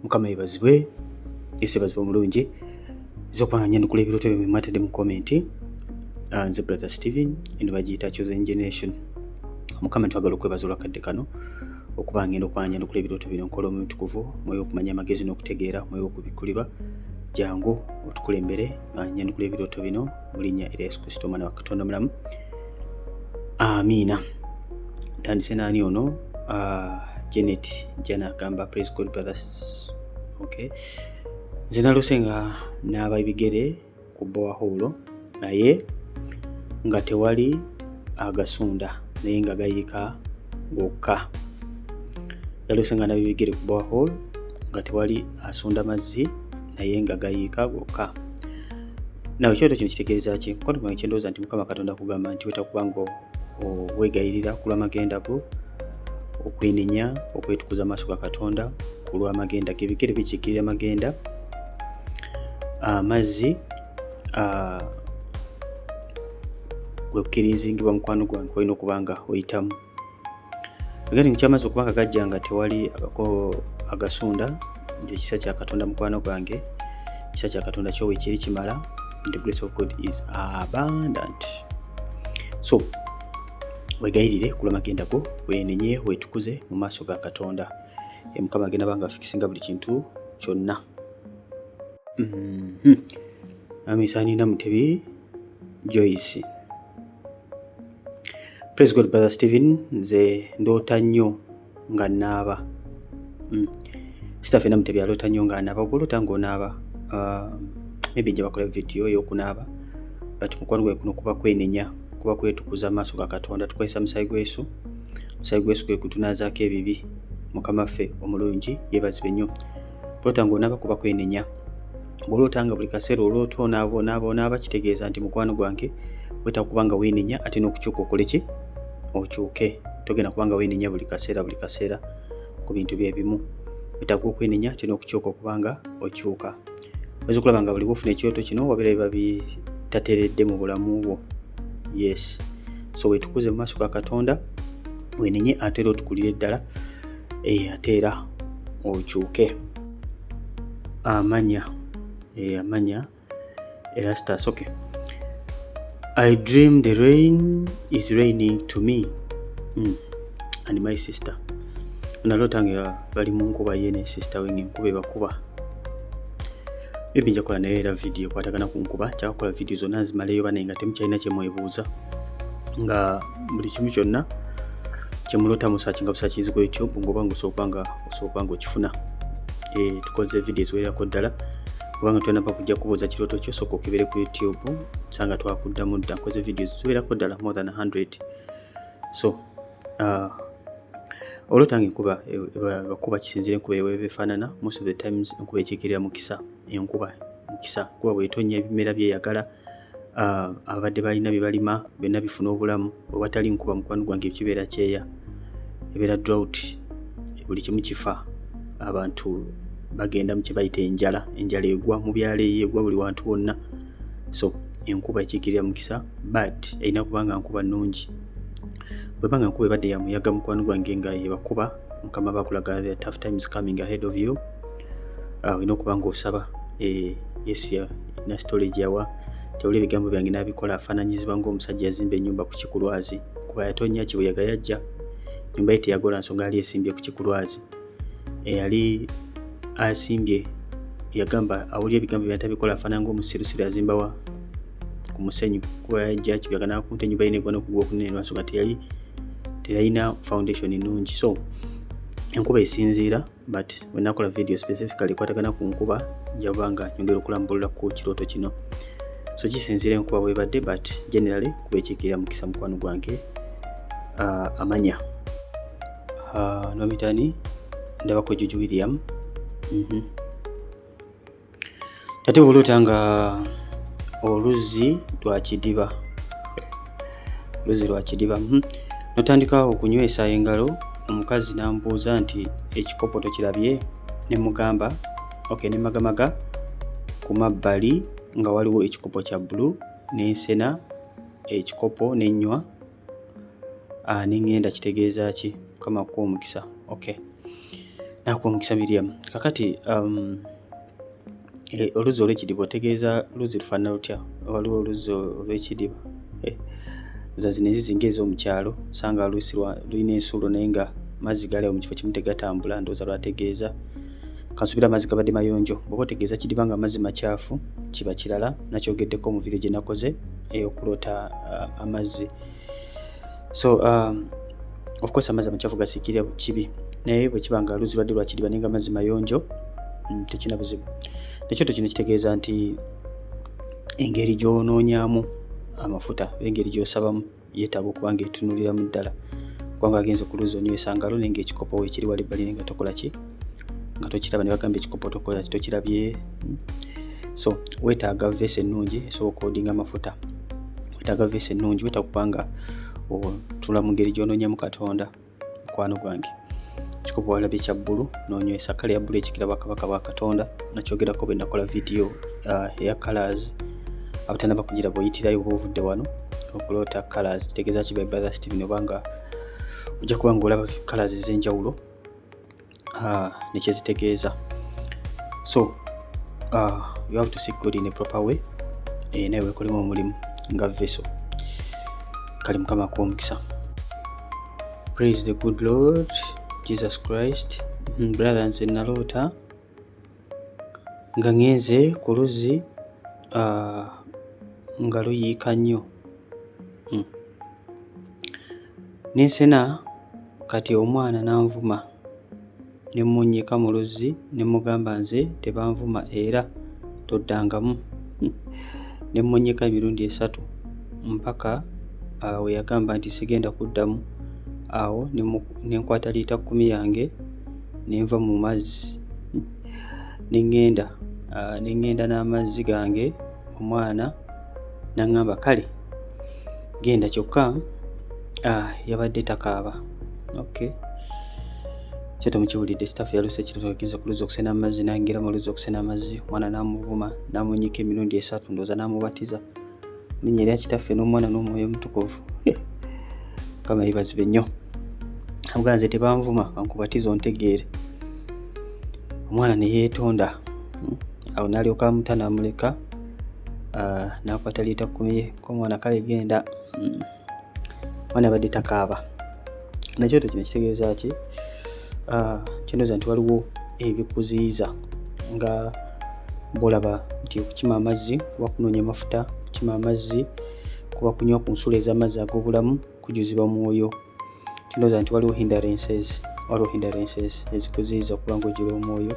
Mukama yebazibwe ese bazibwe mulungi zokubanga nyandukula ebirooto bye mwatadde mu comment. Nze brother Steven eno bagiyita Chosen Generation. Mukama twagala okwebaza olwakadde kano okuba ngenda okwanjandukula ebirooto bino nkola omutukuvu mwoyo okumanya amagezi n'okutegeera mwoyo okubikulirwa jangu otukulembere nyandukula ebirooto bino mu linnya erya Yesu Kristo omwana wa Katonda mulamu. Amiina. Ntandise naani ono Janet Jana agamba praise God brothers. Okay. Nze nalose nga naaba ebigere ku borehole naye nga tewali agasunda naye nga gayiika gokka. Nalose nga naaba ebigere ku borehole nga tewali asunda mazzi naye nga gayiika gokka. Nawe ekyoto kino kitegeeza ki? Mukwano gwange kyendowooza nti Mukama Katonda akugamba nti wetakuba nga weegayirira ku lw'amagenda go, okwenenya, okwetukuza amaaso ga Katonda ku lw'amagenda ge. Ebigere bikiikirira amagenda, amazzi gwekkirizingibwa mukwano gwange olina okuba nga oyitamu. Ebigere kyamaze okuba nga gajja nga tewali agasunda, ekisa kya Katonda mukwano gwange, ekisa kya Katonda kyowe kiri kimala. The grace of God is abundant. So wegayirire ku lw'amagenda go, wenenye, wetukuze mu maaso ga Katonda. Mukama agenda banga afikisinga buli kintu kyonna. Amisani na Mutebi Joyce. Praise God brother Steven, nze ndoota nnyo nga naaba. Sitafe na Mutebi aloota nnyo nga naaba. Obulota ng'onaaba maybe nja bakola video y'okunaaba, but mukwano gwe kuno kuba kwenenya, kuba kwetukuza amaaso ga Katonda, tukozesa musaayi gwa Yesu. Musaayi gwa Yesu gwe kutunaazaako ebibi. Mukama ffe omulungi yeebazibwe nnyo. Bulota ng'onaaba kuba kwenenya. Bw'oloota nga buli kaseera oloota onaaba kitegeeza nti mukwano gwange wetaaga kuba nga weenenya ate n'okukyuka okole ki? Okyuke. Togenda kuba nga weenenya buli kaseera ku bintu bye bimu. Wetaaga okwenenya ate n'okukyuka okuba nga okyuka. Oyinza okulaba nga buli bw'ofuna ekyoto kino wabeera biba bitateredde mu bulamu bwo. Yes. So wetukuze mu maaso ga Katonda, wenenye ate era otukulire ddala ate era okyuke. Amanya Erastus. Okay. I dream the rain is raining to me and my sister. Nalota nga bali mu nkuba ye ne sister we ng'enkuba ebakuba. Maybe nja kola naye era video kwatagana ku nkuba, kyakola video zonna nzimaleyo bane nga temukyalina kye mwebuuza. Nga buli kimu kyonna kye mulota musakinga busakizi ku YouTube ngoba ng'osooka nga okifuna. Tukoze video eziwererako ddala. Kubanga tonaba kujja kubuuza kirooto kyo sooka okibere ku YouTube nsanga twakuddamu dda. Nkoze video ziwererako ddala more than 100. So olota ng'enkuba bakuba kisinzira enkuba eweefaanana. Most of the times enkuba ekiikirira mukisa. Enkuba mukisa kuba bw'etonnya ebimera byeyagala, abadde balina bye balima byonna bifuna obulamu. Bwe watali nkuba mukwano gwange ekibeera kyeya, ebeera drought, buli kimu kifa. Abantu bagenda mu kye bayita enjala egwa mu byalo egwa buli wantu wonna. So enkuba ekiikirira mukisa but erina kuba nga nkuba nnungi. Bweba nga nkuba ebadde ya muyaga mukwano gwange nga yebakuba, Mukama bakulaga the tough times coming ahead of you. Olina okuba ng'osaba. Yesu yalina storage yawa tewuli ebigambo byange n'abikola afaananyizibwa ng'omusajja yazimba ennyumba ku kikulwazi. Kuba yatonnya kibuyaga yajja, ennyumba ye teyagola nsonga yali esimbye ku kikulwazi. Eyali asimbye yagamba awulira ebigambo byatabikola afaanana ng'omusirusiru yazimbawa ku musenyu. Kuba yajja kibuyaga n'akunta ennyumba ye n'egwa n'okugwa okunene lwansonga teyalina foundation nnungi. So enkuba esinziira, but when nakola video specifically kwatagana ku nkuba njaba nga nyongera okulambulira ku kirooto kino. So kisinziira enkuba bwebadde, but generally kuba ekiikirira mukisa mukwano gwange. Amanya nomitani ndabako Juju William. Tate bw'oloota nga oluzzi lwa kidiba notandika okunywesa engalo, omukazi n'ambuuza nti ekikopo tokirabye? Ne mugamba okay, ne magamaga ku mabbali nga waliwo ekikopo kya bbulu, n'ensena ekikopo n'ennywa. N'engenda kitegeeza ki? Mukama akuwa omukisa. Okay. nakuwa mukisa Miriam. Kakati oluzzi olw'ekidiba otegeeza luzzi lufaanana lutya? Waliwo oluzzi olw'ekidiba zazino ezizinga ez'omukyalo sanga oluusi lulina ensuulo naye nga mazzi gali awo mu kifo kimu tegatambula, ndowooza lwategeeza. Kansuubira amazzi gabadde mayonjo. Bw'oba otegeeza kidiba nga amazzi makyafu kiba kirala, nakyogeddeko mu video gye nakoze ey'okuloota amazzi. So of course amazzi amakyafu gasiikirira kibi, naye bwe kiba nga luzzi lwadde lwa kidiba naye nga amazzi mayonjo tekina buzibu. Nekyoto kino kitegeeza nti engeri gy'onoonyaamu amafuta, engeri gy'osabamu yeetaaga okuba ng'etunuuliramu ddala. Kubanga agenze ku luzzi onywesa ngalo naye ng'ekikopo weekiri wali ebbali nga tokola ki, nga tokiraba. Ne bagamba ekikopo tokola ki, tokirabye. So weetaaga vesi ennungi esobola okukodinga amafuta. Weetaaga vesi ennungi, weetaaga okuba nga otula mu ngeri gy'onoonyaamu Katonda. Mukwano gwange, ekikopo walabye kya bbulu n'onywesa kale ya bbulu ekikira bwakabaka bwa Katonda. Nakyogerako bwe nakola video eya colours. Abatanaba kugira bw'oyitirayo oba ovudde wano okuloota colours, kitegeeza ki by Brother Steven, obanga ojja kuba ng'olaba colours ez'enjawulo nekyezitegeeza. So you have to seek God in a proper way, naye weekolemu omulimu nga vessel. Kale Mukama akuwa omukisa. Praise the good Lord Jesus Christ. Brother, nze naloota nga ngenze ku luzzi nga luyiika nnyo. Nensena kati omwana n'anvuma, ne mmunnyika mu luzzi ne mugamba nze tebanvuma era toddangamu. Ne mmunnyika emirundi 3 mpaka we yagamba nti sigenda kuddamu. Awo ne nkwata liita 10 yange ne nva mu mazzi ne ngenda n'amazzi gange. Omwana n'aŋŋamba kale genda, kyokka yabadde takaaba. Okay, kyo temukiwulidde. Sitaafu yaluse kino tukiza ku luzzi okusena amazzi, nangira mu luzzi okusena amazzi. Omwana n'amuvuma n'amunnyika emirundi 3, ndowooza n'amubatiza. Linnya erya kitaffe n'omwana n'omwoyo omutukuvu. Mukama yeebazibwe nnyo. Amugaa nze tebanvuma, kankubatiza ontegeere. Omwana ne yeetonda. Awo n'alyoka amuta n'amuleka, n'akwata liita 10 ye. Omwana kale genda. Omwana yabadde takaaba. Nakyoto kino kitegeeza ki? Kindowooza nti waliwo ebikuziyiza nga bw'olaba nti okukima amazzi kuba kunoonya amafuta, okukima amazzi kuba kunywa ku nsulo ez'amazzi ag'obulamu, kujuzibwa mwoyo. Kindowooza nti waliwo hindrances ezikuziyiza okuba ng'ogira omwoyo.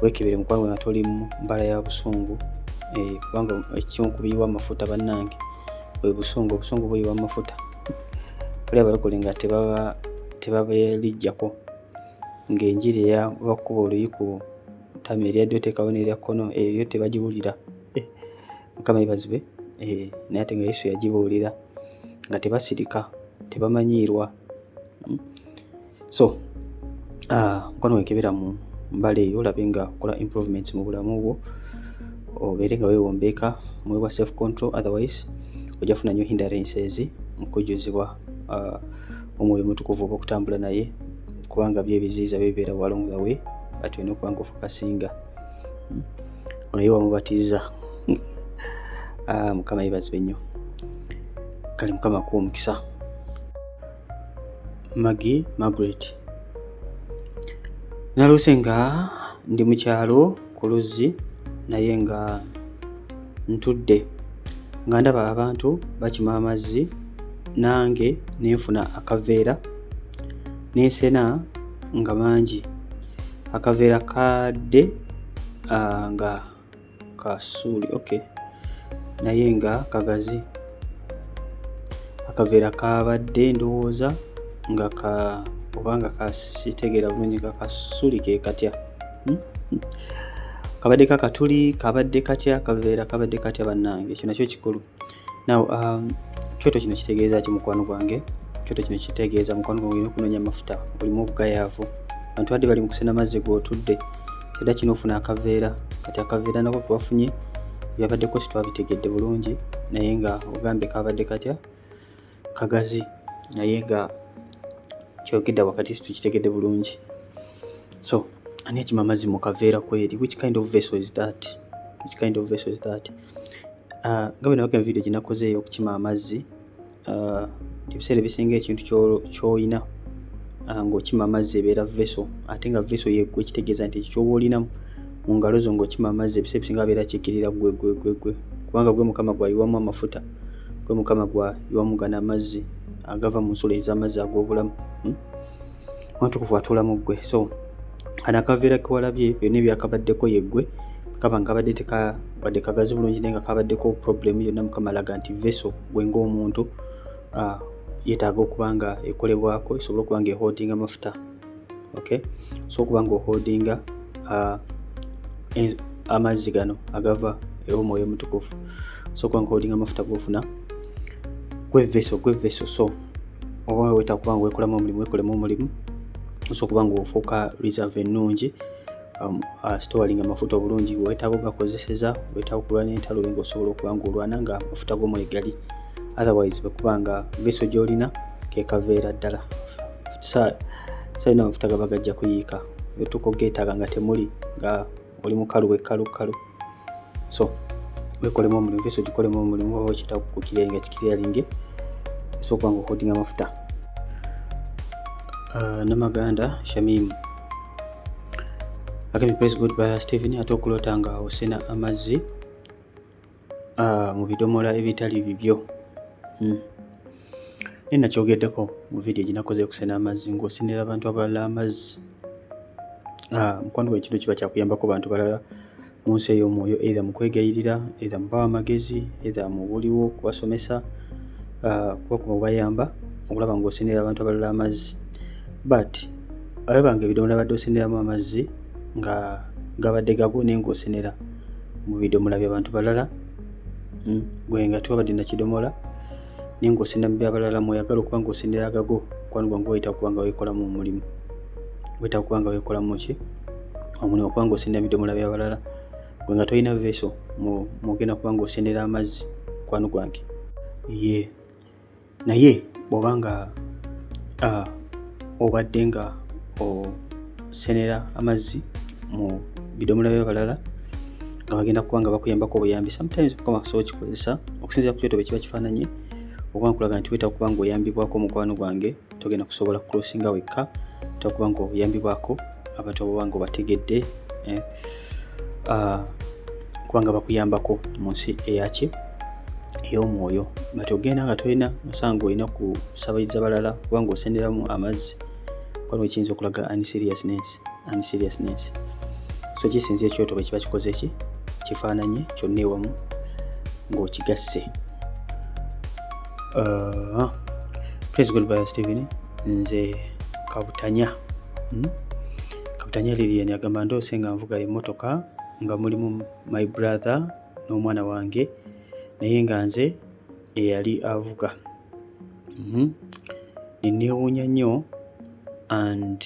Weekebere mukwano nga toli mu mbala ya busungu, kubanga ekimu ku biyiwa amafuta bannange bwe busungu. Obusungu buyiwa amafuta. Bali abalokole nga tebabeelijjako, ng'enjiri ey'abakuba oluyi ku ttama eryadde oteekawo n'erya kkono, eyo tebagiwulira. Mukama yeebazibwe. Naye ate nga Yesu yagibuulira nga tebasirika, tebamanyiirwa. So mukwano wekebera mu mbala eyo, olabe nga okola improvements mu bulamu bwo, obeere nga weewombeeka muwebwa self control, otherwise ojja kufuna nnyo hindrances mu kujuzibwa omwoyo omutukuvu oba okutambula naye, kubanga byo ebiziyiza bibeera along the way, ate olina okuba nga ofokasinga. Ono ye wamubatiza. Mukama yeebazibwe nnyo. Kale Mukama akuwa omukisa. Maggie Margaret. Naluse nga ndi mu kyalo ku luzzi, naye nga ntudde nga ndaba abantu bakima amazzi, nange nenfuna akaveera n'ensena nga mangi. Akaveera kadde nga kasuuli, okay, naye nga kagazi. Akaveera kabadde ndowooza nga obanga kasitegeera bulungi nga kasuuli ke katya. Kabadde kakatuli, kabadde katya, akaveera kabadde katya bannange. Ekyo nakyo kikulu. Now kyoto kino kitegeeza ki mukwano gwange? Kyoto kino kitegeeza mukwano gwange olina okunoonya amafuta, olimu obugayaavu. Abantu badde bali mu kusena amazzi g'otudde, era kino ofuna akaveera. Kati akaveera nako ke wafunye byabaddeko sitwabitegedde bulungi, naye nga ogambe kabadde katya, kagazi, naye nga kyogedde wakati situkitegedde bulungi. So ani akima amazzi mu kaveera kweri? Which kind of vessel is that? Nga bwe nabaga mu video gye nakoze okukima amazzi, ebiseera ebisinga ekintu ky'olina ng'okima amazzi ebeera vessel, ate nga vessel yeggwe, kitegeeza nti ekyo ky'oba olina mu ngalo zo ng'okima amazzi ebiseera ebisinga abeera kikkirira gwe, kubanga gwe Mukama gwayiwamu amafuta, gwe Mukama gwayiwamu gano amazzi agava mu nsolo ez'amazzi ag'obulamu. Omutukuvu atuula mu ggwe. So kano akaveera ke walabye byonna ebyakabaddeko yeggwe, kaba nkabadde wadde kagazi bulungi naye nga kabaddeko problem yonna Mukama alaga nti vessel gwe ng'omuntu yeetaaga okuba nga ekolebwako, esobola okuba nga eholdinga amafuta. Okay? So okuba nga oholdinga amazzi gano agava Omwoyo Omutukuvu, so okuba nga oholdinga amafuta g'ofuna gwe vessel. So oba weetaaga okuba nga weekolemu omulimu, so okuba nga ofuuka reserve ennungi, storing amafuta obulungi, weetaaga ogakozeseza, weetaaga okulwana entalo ng'osobola okuba nga olwana nga amafuta g'omwoyo gali. Otherwise bwekuba nga vessel gy'olina ke kaveera ddala, salina amafuta gaba gajja kuyiika, wetuuka ogeetaaga nga temuli, nga oli mukalu wekkalu. So weekolemu omulimu, vessel gikolemu omulimu, oba okiyita kukireringa kikireringe, so okuba nga oholdinga amafuta. Namaganda Shamim agambye praise God Brother Stephen, ate okulota nga osena amazzi mu bidomola ebitali bibyo. Nina kyogeddeko mu video gye nakoze okusena amazzi, ng'osenera abantu abalala amazzi. Mukwano gwe kintu kiba kyakuyambako bantu balala mu nsi ey'omwoyo, either mu kwegayirira, either mu bawa amagezi, either mu buliwo kubasomesa, kuba kubayamba okulaba ng'osenera abantu abalala amazzi. But olabanga ebidomola badde oseneramu amazzi nga gabadde gago naye ng'osenera mu bidomola by'abantu balala, gwe nga tewabadde na kidomola naye ng'osenera mu by'abalala, mweyagala okuba ng'osenera agago, mukwano gwange weetaaga okuba nga weekolamu omulimu, weetaaga okuba nga weekolamu ki omulimu, okuba ng'osenera bidomola by'abalala, gwe nga tolina vessel mugenda kuba ng'osenera amazzi, mukwano gwange. Naye bw'oba nga obadde nga osenera amazzi mu bidomola by'abalala nga bagenda kuba nga bakuyambako obuyambi, sometimes Mukama asobola kikozesa okusinziira ku kyoto bwe kiba kifaananye, okuba nkulaga nti weetaaga kuba ng'oyambibwako mukwano gwange, togenda kusobola kucrossinga wekka, weetaaga kuba ng'oyambibwako abantu abo nga obategedde, kubanga bakuyambako mu nsi ey'omwoyo. Bati ogenda nga tolina osanga olina kusabiriza balala kubanga oseneramu amazzi, kwano ekiyinza okulaga unseriousness. So kisinzira ekyoto bwe kiba kikoze kifaananye kyonna ewamu ng'okigasse. Praise God Brother Stephen, nze Kabutanya Lilian agamba ndoose nga nvuga emmotoka nga mulimu my brother n'omwana wange naye nga nze eyali avuga. Ninneewuunya nnyo and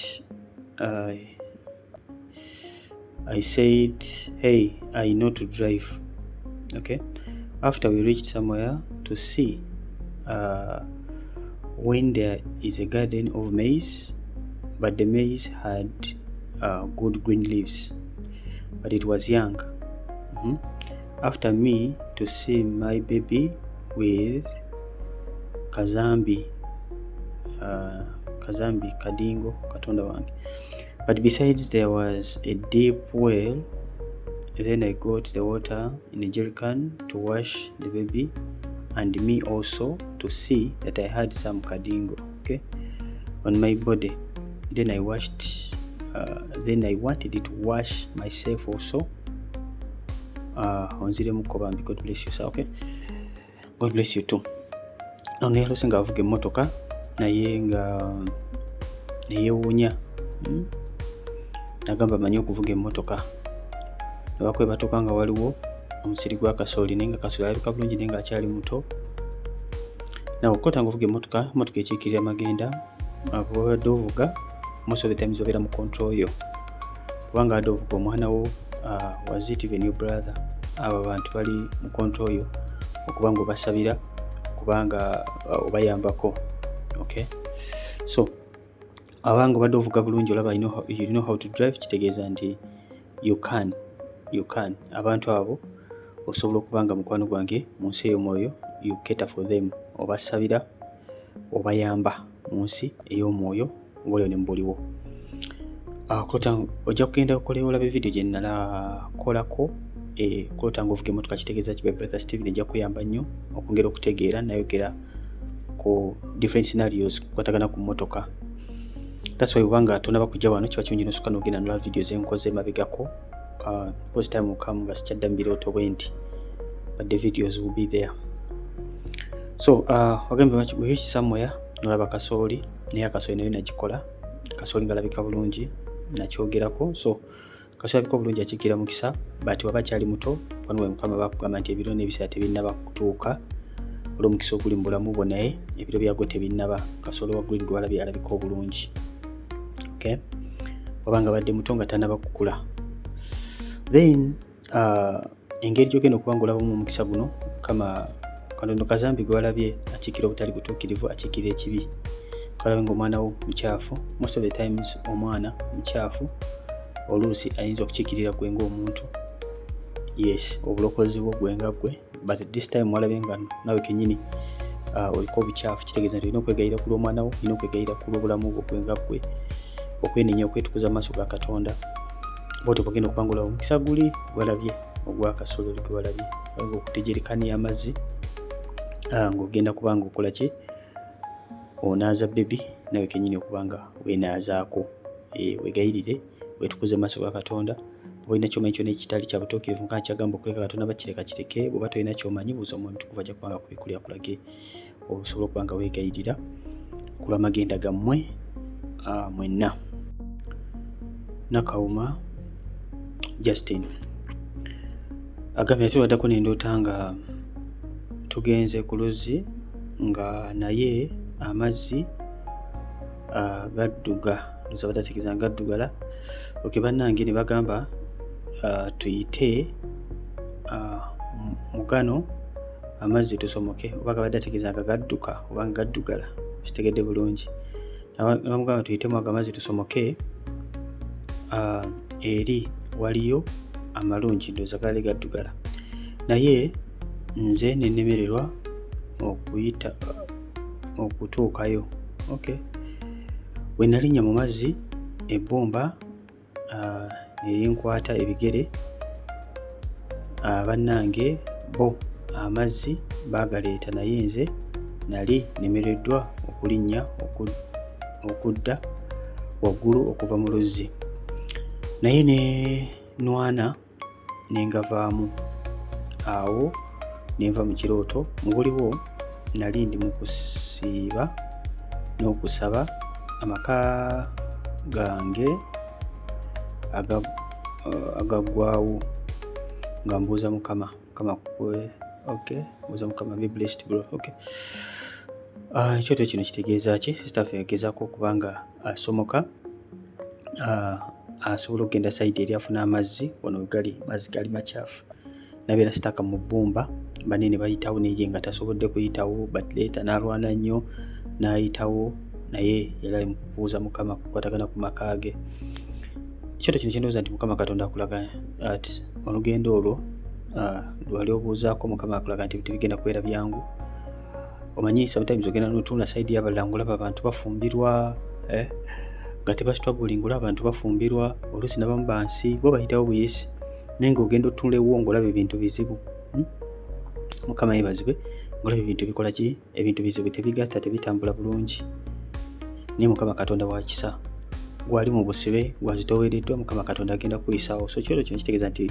I said, hey, I know to drive. Okay. After we reached somewhere to see when there is a garden of maize, but the maize had good green leaves, but it was young. After me to see my baby with Kazambi Kadingo Katonda wange. But besides there was a deep well. Then I got the water in a jerrycan to wash the baby and me also to see that I had some kadingo, okay, on my body. Then I washed. Then I wanted to wash myself also. Onzire mukobambi, God bless you sir, okay, God bless you too. Ono yalose nga avuga emmotoka naye nga neyeewuunya, nagamba manyi okuvuga emmotoka. Nabakwe batuuka nga waliwo omusiri gwa kasooli naye nga kasooli alabika bulungi naye nga akyali muto. Nawe okota nga ovuga emmotoka ekiikirira magenda, bw'obadde ovuga most of the times obeera mu control yo, kubanga adde ovuga omwana wo was it even your brother, abo abantu bali mu control yo okuba nga obasabira, kubanga obayambako, okay. So abanga obadde ovuga bulungi olaba you know how to drive, kitegeeza nti you can abantu abo osobola okubanga mukwano gwange mu nsi ey'omwoyo, you cater for them, obasabira obayamba mu nsi ey'omwoyo ng'olio ne mubuliwo. Kulota ojja kugenda okukola olaba video gye nalakolako kulota ng'ovuga emmotoka, kitegeeza kiba Brother Steve ejja kuyamba nnyo okwongera okutegeera nayogera ku different scenarios kukwatagana ku mmotoka. That's why ubanga tonaba kujja wano kiba kirungi n'osooka n'ogenda n'olaba videos enkoze emabegako. First time will come nga sikyadda mu birooto bwe nti, but the videos will be there. So wagambe we reach somewhere n'olaba kasooli, naye akasooli nayo nagikola, kasooli ngalabika bulungi nakyogerako. So kasooli alabika bulungi akiikira mukisa, but waba kyali muto kwano bwe Mukama bakugamba nti ebiro n'ebiseera tebinnaba kutuuka olw'omukisa oguli mu bulamu bwo, naye ebiro byagwo tebinnaba. Kasooli wa green gwe walabye alabika obulungi. Okay, wabanga badde muto nga tanaba kukula. Then engeri gyogenda okuba ng'olabamu omukisa guno, Mukama Katonda kazambi gwe walabye akiikira obutali butuukirivu, akiikira ekibi. Kalabe ng'omwana wo mukyafu, most of the times omwana mukyafu oluusi ayinza okukiikirira gwe ng'omuntu. Yes, obulokozi bwo gwe nga gwe, but this time walabye nga nawe kennyini oliko obukyafu, kitegeeza nti olina okwegayira ku lw'omwana wo, olina okwegayira ku lw'obulamu bwo gwe nga gwe, okwenenya okwetukuza mu maaso ga Katonda. Bw'otyo bw'ogenda okuba ng'olaba omukisa guli gwalabye ogwa kasooli gwe walabye, okutejerikania amazzi ng'ogenda kuba ng'okola ki, onaaza bebi nawe kennyini okuba nga weenaazaako. Wegayirire wetukuze mu maaso ga Katonda. Bw'olina ky'omanyi kyonna ekitali kya butuukirivu nka kyagamba okuleka Katonda bakireka kireke, bw'oba tolina ky'omanyi buuza Omwoyo Omutukuvu ajja kuba nga kubikulira kulage osobola okuba nga weegayirira ku lw'amagenda gammwe mwenna. Nakawuma Justin agambye ate waddako n'endoota nga tugenze ku luzzi nga naye amazzi gadduga, luza badategeeza gaddugala. Okay, bannange ne bagamba tuyite mugano amazzi tusomoke, oba gabadde ategeeza nga gadduka oba gaddugala, kitegedde bulungi. Namugamba tuyitemu ago amazzi tusomoke, eri waliyo amalungi ndowooza gaali gaddugala, naye nze nenemererwa okutuukayo. Okay, bwe nalinnya mu mazzi ebbomba nerinkwata ebigere, bannange bo amazzi baagaleeta, naye nze nali nemereddwa okulinnya okudda waggulu okuva mu luzzi, naye ne nwana nengavaamu. Awo nenva mu kirooto, mubuliwo nali ndi mu kusiiba n'okusaba amaka gange agaggwaawo nga mbuuza Mukama kukwe. Okay, mbuuza Mukama be blessed bro. Okay, ekyoto kino kitegeeza ki? Sister ffe yagezaako okuba nga asomoka asobola okugenda sayidi eri afuna amazzi, wano gali mazzi gali makyafu, nabeera sitaka mu bbumba, banene bayitawo naye nga tasobodde kuyitawo, but later n'alwana nnyo n'ayitawo, naye yali ali mu kubuuza Mukama kukwatagana ku maka ge. Ekyoto kino kyendowooza nti Mukama Katonda akulaga ati olugendo olwo lwali obuuzaako, Mukama akulaga nti tebigenda kubeera byangu. Omanyi sometimes ogenda n'otuula sayidi y'abalala ng'olaba abantu bafumbirwa, nga tebasitwagulinga, olaba abantu bafumbirwa, oluusi n'abamu bansi bo bayitawo buyisi, naye ng'ogenda otunula ewuwo ng'olaba ebintu bizibu. Mukama yeebazibwe ng'olaba ebintu bikola ki? Ebintu bizibu, tebigatta, tebitambula bulungi. Naye Mukama Katonda wa kisa, gwali mu busibe gwazitoowereddwa, Mukama Katonda agenda kuyisaawo. So ekyoto kino kitegeeza nti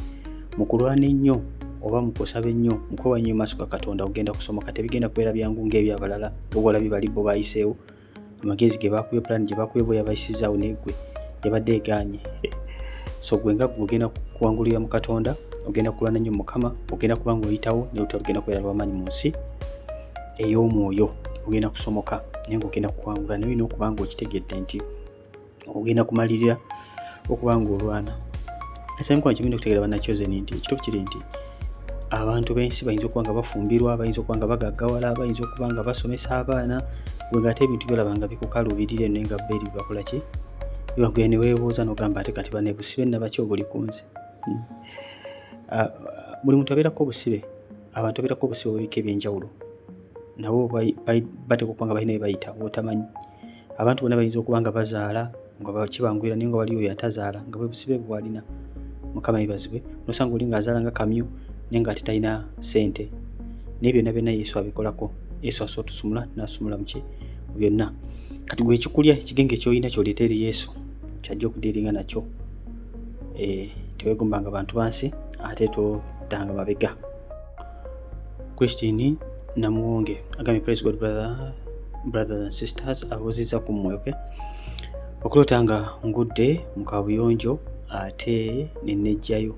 mu kulwana ennyo oba mu kusaba ennyo, mu kwewa nnyo maaso ga Katonda ogenda kusomoka, tebigenda kubeera byangu ng'ebyabalala obwolabye bali bo bayiseewo, amagezi ge baakubye, plan gye baakubye bo yabayisizaawo n'egwe yabadde egaanye. So gwe nga gwe ogenda kuwangulira mu Katonda, ogenda kulwana nnyo Mukama, ogenda kuba ng'oyitawo naye olugenda kubeera lw'amaanyi mu nsi ey'omwoyo, ogenda kusomoka naye ng'ogenda kuwangula, naye olina okuba ng'okitegedde nti ogenda kumalirira okuba ng'olwana. Ekyo kimina okutegeera bannakyoze nti ekituufu kiri nti abantu b'ensi bayinza okuba nga bafumbirwa, bayinza okuba nga bagaggawala, bayinza okuba nga basomesa abaana, gwe ng'ate ebintu byolaba nga bikukaluubirira naye nga bo eri bakola ki? Bibagwira ne weebuuza n'ogamba ate kati bane busibe nabaki obuli ku nze. Buli muntu abeerako obusibe, abantu abeerako obusibe obubika ebyenjawulo, nabo bateeka okuba nga balina bye bayita bw'otamanyi. Abantu bonna bayinza okuba nga bazaala nga kibangwira naye nga waliyo oyo atazaala nga bwe busibe bw'alina. Mukama yebazibwe. Nosanga oli ng'azaala nga kamyu naye ng'ate talina ssente. Naye byonna byonna Yesu abikolako. Yesu asobola otusumula n'asumula mu byonna. Kati gwe ekikulya ekigenge ky'olina ky'oleeta eri Yesu kyajja okudiiringa nakyo. Teweegombanga bantu bansi ate todanga mabega. Christine Namuwonge agambye praise God brothers and sisters, abuuzizza ku mmwe okulota nga ngudde mu kabuyonjo ate ne nejjayo,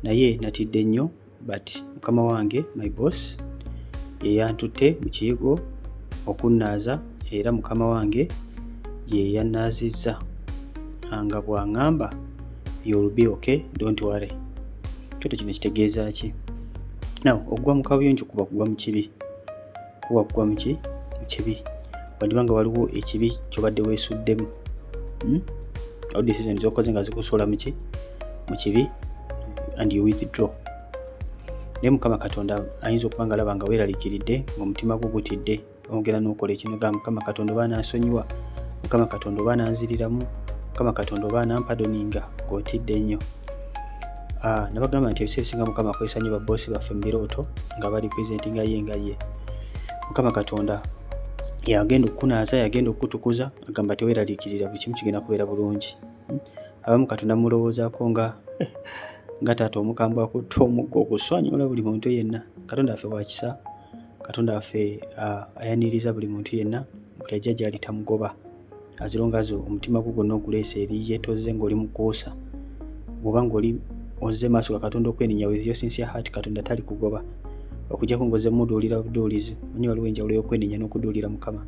naye natidde nnyo but mukama wange my boss ye yantutte mu kiyigo okunnaaza era mukama wange ye yannaazizza nga bw'aŋŋamba you'll be okay, don't worry. Kyoto kino kitegeeza ki? Now okugwa mu kabuyonjo kuba kugwa mu kibi. Kuba kugwa mu kibi. Wadibanga waliwo ekibi kyobadde weesuddemu. All decisions zokoze nga zikusola mu kibi and you withdraw. Naye Mukama Katonda ayinza okuba nga alaba nga weeraliikiridde ng'omutima gwo gutidde, ongera n'okola ekintu nga Mukama Katonda oba anansonyiwa, Mukama Katonda oba ananziriramu, Mukama Katonda oba anampadoninga, ng'otidde nnyo. Nabagamba nti ebiseera ebisinga Mukama akozesa nnyo babboosi baffe mu birooto nga bali presentinga ye nga ye. Mukama Katonda yagenda okukunaaza, yagenda okukutukuza, agamba teweeraliikirira, buli kimu kigenda kubeera bulungi. Abamu Katonda mulowoozaako nga taata omukambwe akutte omuggo oguswanyola buli muntu yenna. Katonda waffe wa kisa, Katonda waffe ayaniriza buli muntu yenna, buli ajja gy'ali tamugoba. Azirongazo omutima gwo gwonna oguleese eri ye tozze ng'oli mu kwosa. Bw'oba ng'oli ozze maaso ga Katonda okwenenya with your sincere heart, Katonda tali kugoba. Okujjako ng'ozze muduulira buduulizi, manyi waliwo enjawulo y'okwenenya n'okuduulira Mukama.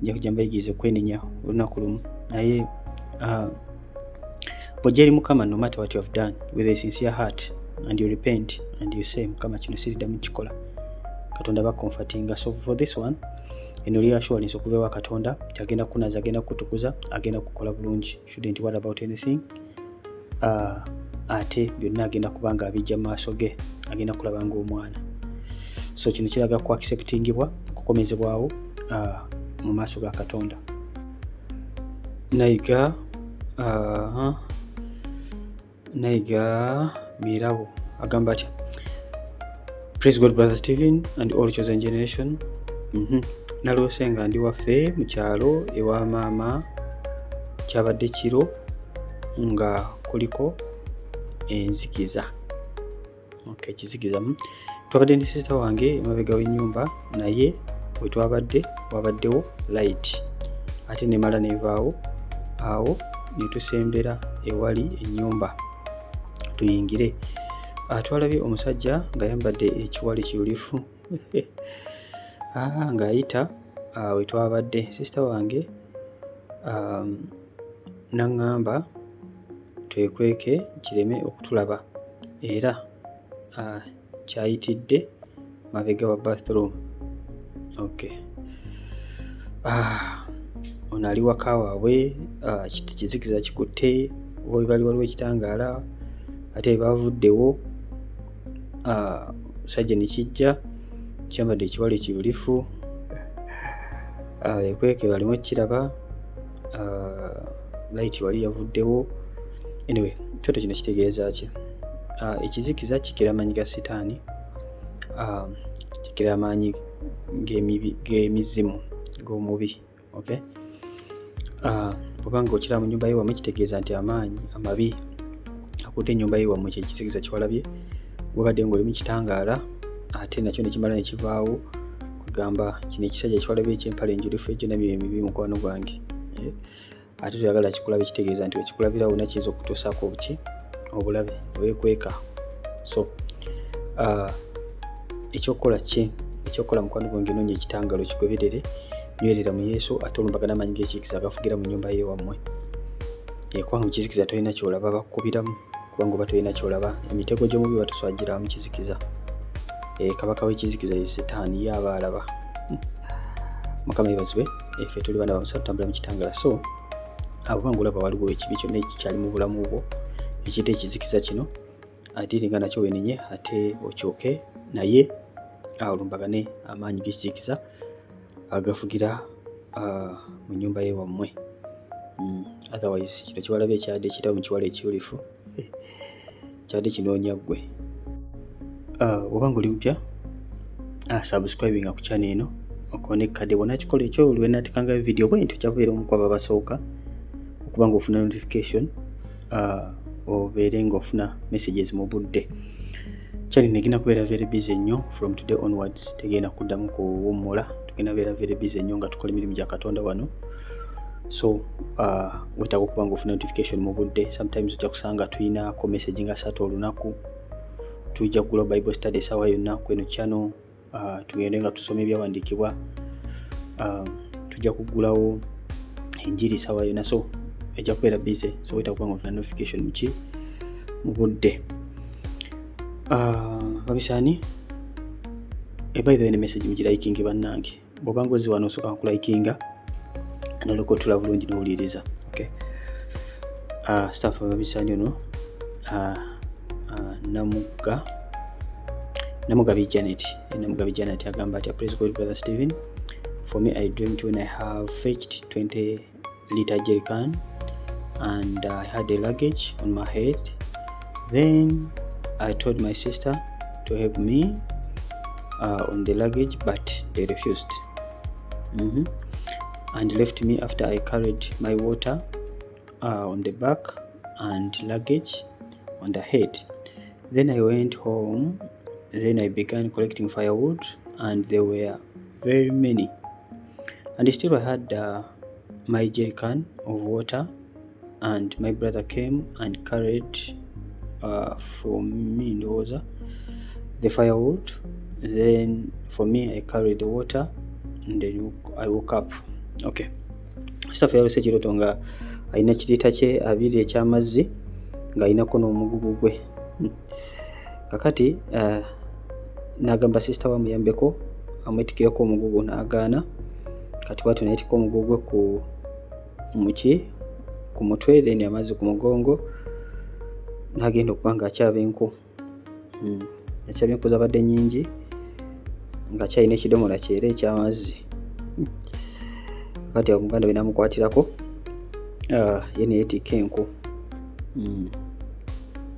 Nja kujja mbayigirize okwenenya olunaku lumu. Naye bw'ojja eri Mukama, no matter what you have done with a sincere heart and you repent and you say Mukama kino siriddamu kikola, Katonda aba comfortinga. So for this one, eno li assurance okuva ewa Katonda kyagenda kukunaaza, agenda kukutukuza, agenda kukola bulungi. Shouldn't worry about anything. Ate byonna agenda kuba nga abijja mu maaso ge, agenda kulaba ng'omwana. So kino kiraga ku acceptingibwa, kukomezebwawo mu maaso ga Katonda. Nayiga Mirabo agamba atya, praise God brother Stephen and all chosen generation. Naloose nga ndi waffe mu kyalo ewa maama, kyabadde kiro nga kuliko enzikiza. Okay, kizikiza. Twabadde ndi sister wange emabega w'ennyumba, naye bwe twabadde wabaddewo light ate nemala nevaawo awo ne tusembera ewali ennyumba tuyingire. Twalabye omusajja ng'ayambadde ekiwale kiyulifu ng'ayita we twabadde. Sister wange n'aŋŋamba twekweke kireme okutulaba era kyayitidde mabega wa bathroom. Okay. Ono ali waka waabwe, kizikiza kikutte, bali waliwo ekitangaala ate bavuddewo. Sajja ne kijja kyambadde ekiwale kiyulifu, ekweke balimu kiraba, light wali yavuddewo. Anyway, kyoto kino kitegeeza ki? Ekizikiza kikira amaanyi ga sitaani, kikira amaanyi g'emizimu g'omubi. Okay? Bw'oba ng'okira mu nnyumba y'ewammwe kitegeeza nti amaanyi amabi akutte ennyumba y'ewammwe, kyekizikiza kiwalabye. Bw'obadde ng'oli mu kitangaala ate nakyo ne kimala ne kivaawo, kugamba kino ekisajja kiwalabye eky'empale enjulifu egyo nabyo emibi mukwano gwange. Ate toyagala kikulabe, kitegeeza nti wekikulabira wonna kiyinza okutuusaako obulabe weekweka. So ekyokukola ki? Ekyokukola mukwano gwange, noonya ekitangaalo kigoberere, nywerera mu Yesu ate olumbagana amaanyi g'ekizikiza agafugira mu nnyumba y'ewammwe. Kubanga mu kizikiza tolina kyolaba, bakukubiramu kubanga oba tolina kyolaba. Emitego gy'omubi batuswagira mu kizikiza. Kabaka w'ekizikiza ye Setaani ye aba alaba. Mukama yebazibwe, ffe tuli baana ba Musa tutambula mu kitangala. So abanga olaba waliwo ekibi kyonna ekikyali mu bulamu bwo ekiyita ekizikiza kino, ate nga nakyo wenenye ate okyoke naye olumbagane amaanyi g'ekizikiza agafugira mu nnyumba ye wammwe. Otherwise kino kiwalabye ekyadde ekiyitibwa mu kiwala ekiyulifu, kyadde kinoonya ggwe. Obanga oli mupya subscribinga ku channel eno okone kade bona kikola ekyo lwe natekangayo video bwe ntyo kyabeera omu kwaba basooka okuba nga ofuna notification obeere ng'ofuna messages mu budde. Channel negenda kubeera very busy nnyo from today onwards, tegenda kuddamu kuwummula, tugenda beera very busy nnyo nga tukola emirimu gya Katonda wano. So wetaaga okuba nga ofuna notification mu budde. Sometimes ojja kusanga tuyinako message nga 3 olunaku. Tujja kugula Bible study essaawa yonna ku eno channel, tugende nga tusoma ebyawandiikibwa, tujja kugulawo enjiri essaawa yonna. So ejja kubeera busy, so wetaaga okuba nga ofuna notification mu budde. Babisaani, by the way, ne message mugiraikinge bannange. Bw'obanga ozzi wano osooka kulaikinga nolyoka otula bulungi n'owuliriza. Okay. Staff babisaani ono Namugabi Janet agamba ati, praise God brother Stephen, for me I dreamed when I have fetched 20-liter jerrycan and I had a luggage on my head. Then I told my sister to help me on the luggage, but they refused and left me after I carried my water on the back and luggage on the head. Then I went home. Then I began collecting firewood, and there were very many. And still I had my jerrycan of water, and my brother came and carried for me the firewood. Then for me I carried the water, and then I woke up. Okay. Staff yalose kiroto nga alina kitiita kye abiri ekyamazzi ng'alinako n'omugugu gwe. Kakati n'agamba sisita bamuyambeko amwetikireko omugugu n'agaana. Kati bwatyo nayetika omugugu gwe ku mutwe, then amazzi ku mugongo, n'agenda okuba ng'akyaba enku. Akyaba enku zabadde nnyingi ng'akyalina ekidomola kyera eky'amazzi. Kati omuganda we n'amukwatirako ye ne yeetikka enku.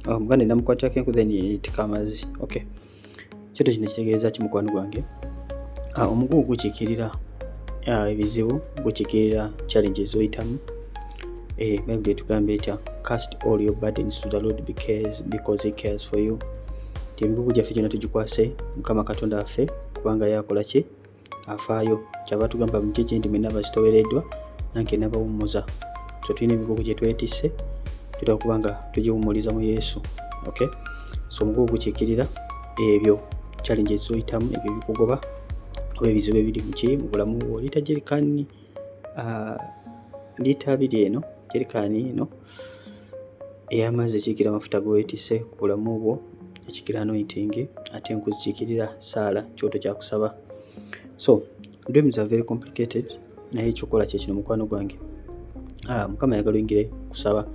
Omuganda namukwatirako enku then yeetikka amazzi. Okay. Kyoto kino kitegeeza ki mukwano gwange? Omugugu gukiikirira ebizibu, gukiikirira challenges zoyitamu. Bible etugamba etya, cast all your burdens to the Lord because he cares for you. Emigugu gyaffe gyonna tugikwase Mukama Katonda waffe kubanga yakola ki? Afaayo. Kyava tugamba mu kye ndi mwenna bazitowereddwa nange nabawummuza. So tulina emigugu gye twetisse, tutera okuba nga tugiwummuliza mu Yesu. Okay. So omugugu gukiikirira ebyo challenges zoyitamu, ebyo bikugoba oba ebizibu ebiri mu bulamu bwo. Lita jerrycan lita 2 eno jerrycan eno ey'amazzi ekiikira amafuta g'oweetisse ku bulamu bwo, ekiikira anointing, ate enku zikiikirira saala, kyoto kya kusaba. So dreams are very complicated, naye ekyokola kye kino mukwano gwange. Mukama ayagala oyingire kusaba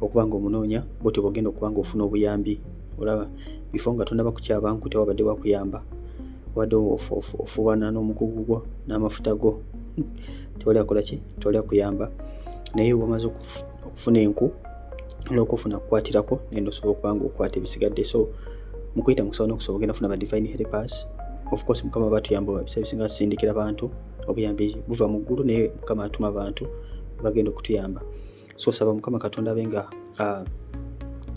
okuba nga omunoonya bwotyo bw'ogenda okuba nga ofuna obuyambi. Olaba before nga tonaba kukyaba nku tewabadde wakuyamba, wadde ofuubana n'omugugu gwo n'amafuta go, tewali akola ki? Tewali akuyamba. Naye wamaze okufuna enku olw'okufuna kukwatirako nendo osobola okuba nga okwata ebisigadde. So mu kuyita mu kusaba n'okusobola ogenda ofuna ba divine helpers. Of course Mukama batuyamba ebiseera ebisinga tusindikira bantu, obuyambi buva mu ggulu naye Mukama atuma abantu bagenda okutuyamba. So saba Mukama Katonda abe nga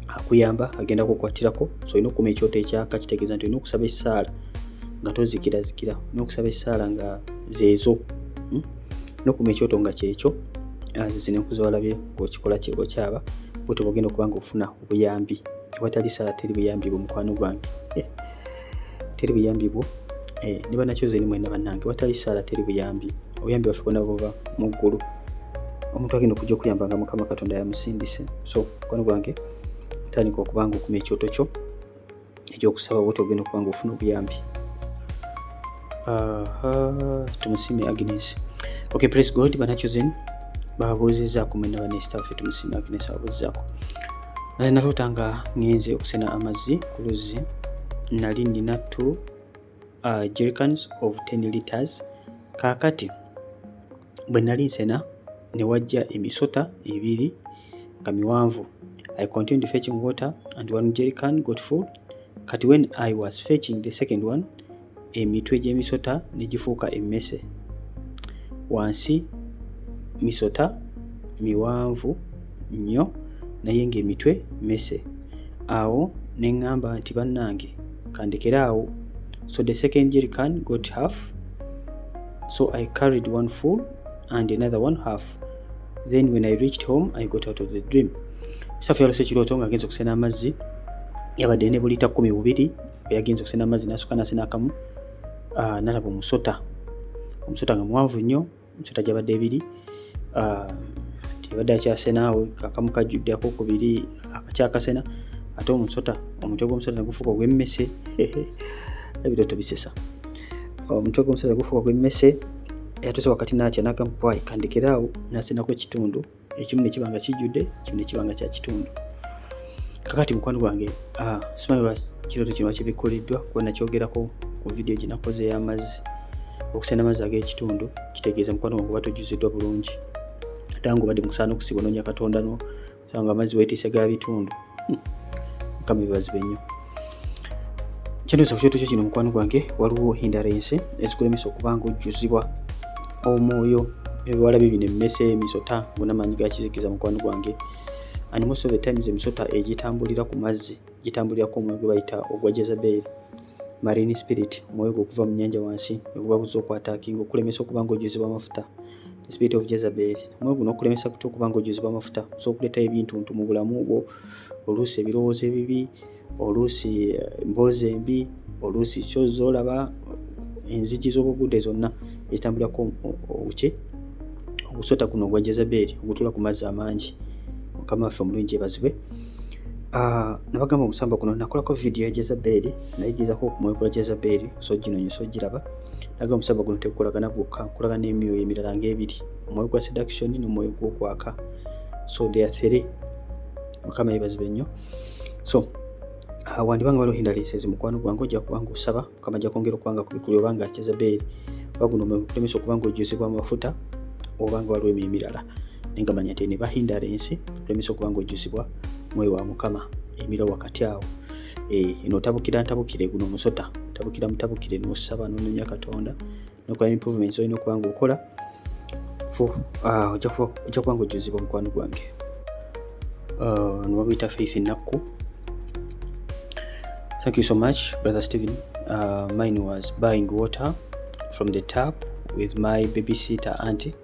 akuyamba, agenda kukwatirako. So olina okukuma ekyoto ekyaka, kitegeeza nti olina okusaba essaala nga tozikirazikira, olina okusaba essaala nga zeezo, n'okukuma ekyoto nga kyekyo. Zino enku zewalabye ng'okikola ki? Okyaba bwotyo bw'ogenda okuba nga ofuna obuyambi. Ewatali essaala teri buyambi bwo mukwano gwange, teri buyambi bwo. Ne bannakyo zeni mwenna bannange, ewatali essaala teri buyambi. Obuyambi bwaffe bwonna buva mu ggulu. Omuntu agenda okujja okuyamba nga Mukama Katonda yamusindise. So mukwano gwange tandika okubanga okuma ekyoto kyo ekyokusaba bwoti ogenda okubanga ofuna obuyambi. Tumusiime Agnes. Okay, praise God. Banachosen babuuzizaako mwena banestaffe. Tumusiime Agnes ababuuzizaako. Nalootanga ngenze okusena amazzi ku luzzi. Nali nina 2 jerrycans of 10 liters. Kaakati bwe nali nsena ne wajja emisota 2 nga miwanvu. I continued fetching water and 1 jerrycan got full. Kati when I was fetching the second one, emitwe gy'emisota ne gifuuka emmese. Wansi misota miwanvu nnyo naye ng'emitwe mmese. Awo ne ŋŋamba nti bannange kandekera awo. So the second jerrycan got half. So I carried one full and another one half. Then when I reached home, I got out of the dream. Safi yalose kirooto ng'agenza okusena amazzi. Yabadde ne bulita 12 bwe yagenza okusena amazzi n'asukka n'asena akamu. Nalaba omusota nga muwanvu nnyo. Omusota gyabadde 2. Tibadde akyasena awo akamu kajjuddeko 2 akakyakasena. Ate omusota omutwe gw'omusota negufuuka ogw'emmese. Ebirooto bisesa. Omutwe gw'omusota gufuuka gw'emmese. Yatuse wakati n'atya n'akampa kandekera awo n'asenako ekitundu. Ekimu ne kiba nga kijjudde, ekimu ne kiba nga kya kitundu. Kakati mukwano gwange simanyi lwa kirooto kino kibikoleddwa kuba nakyogerako ku vidiyo gye nakoze ey'amazzi. Okusena amazzi ag'ekitundu kitegeeza mukwano gwange oba tojjuziddwa bulungi. Ate nga obadde mukusaana okusiba onoonya Katonda osanga amazzi weetiise ga bitundu. Mukama bibazibwe nnyo. Kyendoza ku kirooto kyo kino mukwano gwange waliwo hindrance ezikulemesa okuba nga ojjuzibwa omwoyo. Ebiwala bibino emmese, emisota ng'onamanyi gakizikiza mukwano gwange. And most of the times emisota egitambulira ku mazzi gitambulirako omwoyo gwe bayita ogwa Jezebel, marine spirit, omwoyo okuva mu nnyanja wansi ogubabuza okwataakinga okulemesa okuba nga ojjuzibwa amafuta. The spirit of Jezebel, omwoyo guno okulemesa kutya okuba nga ojjuzibwa amafuta. So okuleeta ebintu mu bulamu bwo, oluusi ebirowoozo ebibi, oluusi emboozi embi, oluusi ky'ozolaba, enzigi z'obugudde zonna ezitambulirako obuki ogusota guno ogwa Jezebel ogutula ku mazzi amangi. Mukama waffe omulungi yeebazibwe. Nabagamba omusamba guno nakolako vidiyo ya Jezebel nayigizako ku mwoyo gwa Jezebel, so gino so giraba. Nagamba omusamba guno tegukolagana gwokka, gukolagana n'emyoyo emirala ng'ebiri, omwoyo gwa seduction n'omwoyo gw'okwaka. So they are 3. Mukama yeebazibwe nnyo. So wandibanga waliwo hindrance mukwano gwange ojja kubanga osaba Mukama ajja kwongera okubanga kubikuli obanga Jezebel oba guno omwoyo okulemesa okubanga ojjuzibwa amafuta obanga waliwo emirimu emirala. Nenga manya nti ne bahindrance okulemesa okubanga ojjuzibwa mwoyo wa Mukama emira wakati awo. Eno tabukire guno omusota mutabukire n'osaba n'onoonya Katonda n'okola improvements olina okubanga okola ojja kubanga ojjuzibwa mukwano gwange. Nobabuyita Faith Nakku. Thank you so much, Brother Stephen. Mine was buying water from the tap with my babysitter auntie.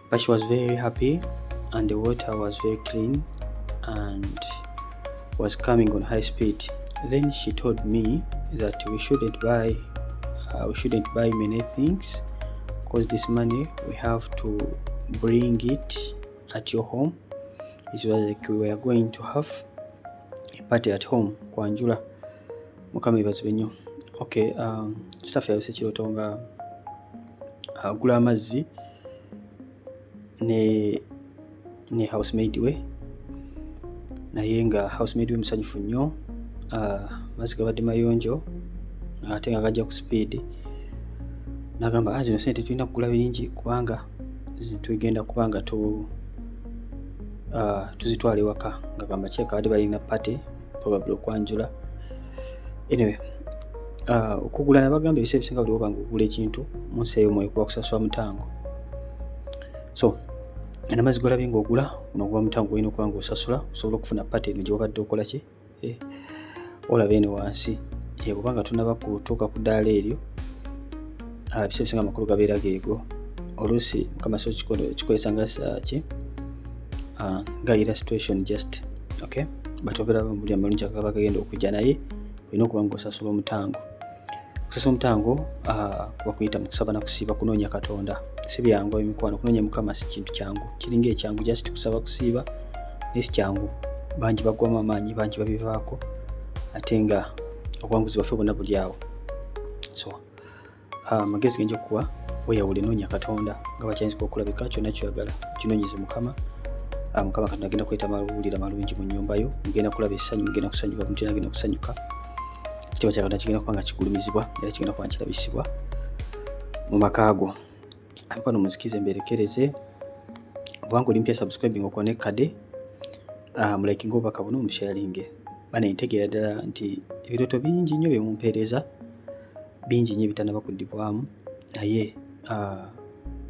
But she was very happy and the water was very clean and was coming on high speed. Then she told me that we shouldn't buy many things because this money we have to bring it at your home. It was like we were going to have a party at home kwa Njula. Mukama ibazibwe nnyo. Okay, staff yaluse kirooto nga agula amazzi ne housemaid we, naye nga housemaid we musanyufu nnyo. Amazzi gabadde mayonjo ate nga gajja ku speed. Nagamba zino sente tulina kugula bingi kubanga tugenda kubanga tuzitwala ewaka. Ngagamba kyeka badde balina party probably okwanjula. Anyway, okugula nabagamba ebiseera ebisinga buli obanga okugula ekintu mu nsi ey'omwoyo kuba kusasula mutango. So amazzi golabye ng'ogula n'oguba mutango olina okuba ng'osasula osobola okufuna party eno gye wabadde okola ki olaba eno wansi. Kubanga tunaba kutuuka ku ddaala eryo ebiseera ebisinga amakulu gabeera geego. Oluusi Mukama so kikozesa nga illustration just okay, but obeera buli amalungi akaba gagenda okujja naye olina okuba ng'osasula omutango. Okusasula omutango kuba kuyita mu kusaba na kusiiba kunoonya Katonda. Si byangu emikwano, kunoonya Mukama si kintu kyangu. Kiringa ekyangu just kusaba kusiiba nesi kyangu. bangi bagwamu amaanyi, bangi babivaako, ate nga obuwanguzi bwaffe bwonna buli awo. So amagezi genja okuwa, weeyawule, noonya Katonda nga bakyayinza okulabika, kyonna kyoyagala kinoonyeze Mukama. Mukama Katonda agenda kweta amawulire amalungi mu nnyumba yo, mugenda kulaba essanyu, mugenda kusanyuka, mutenda agenda kusanyuka. Ekitiibwa kya Katonda kigenda kuba nga kigulumizibwa era kigenda kuba kirabisibwa mu maka go. Mikwano muzikize mberekereze, obanga oli mpya subscribing okone kade, mulakinga obubaka buno musharinge. Bana ntegeera ddala nti ebirooto bingi nnyo bye mumpeereza, bingi nnyo ebitannaba kuddibwamu, naye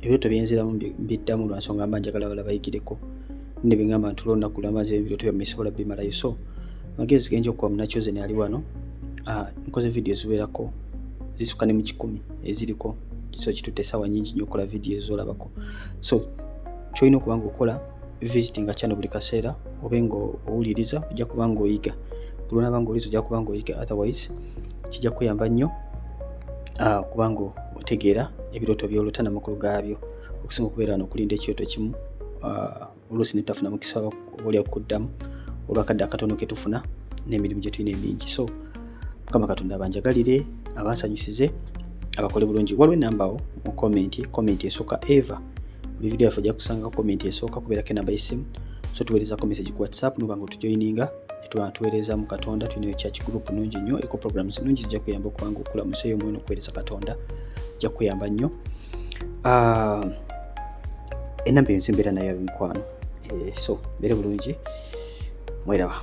ebirooto byenziramu mbiddamu lwa nsonga mba njagala bala bayigireko. Ne bingamba nti olunaku lwamaze ebirooto byammwe sobola bimalayo. So amagezi genja okuwa Munachozen ali wano. Nkoze video eziwerako zisukka ne mu 10 eziriko, so kitutte essaawa nnyingi nnyo okukola video ezolabako. So kyolina okuba nga okola visiting channel buli kaseera, obe nga owuliriza, ojja kuba nga oyiga. Buli lw'onaaba nga owuliriza ojja kuba nga oyiga, otherwise kijja kuyamba nnyo okuba nga otegeera ebirooto by'olota n'amakulu gaabyo, okusinga okubeera wano okulinda ekyoto kimu, oluusi ne tutafuna mukisa oba okuddamu olw'akadde akatono ke tufuna n'emirimu gye tulina emingi. So Mukama Katonda abanjagalire, abansanyusize, abakole bulungi. Waliwo enamba awo mu comment esooka Eva. Buli video yaffe ojja kusanga comment esooka kubeerako enamba y'essimu. So tuweerezako message ku WhatsApp n'oba nga otujoininga ne tuba tuweereza mu Katonda. Tulina church group nnungi nnyo, eriko programs nnungi zijja kuyamba okuba nga okula mu nsi ey'omwoyo n'okuweereza Katonda. Ejja kuyamba nnyo. Enamba ensi mbeera nayo mikwano. So mbeere bulungi, mweraba.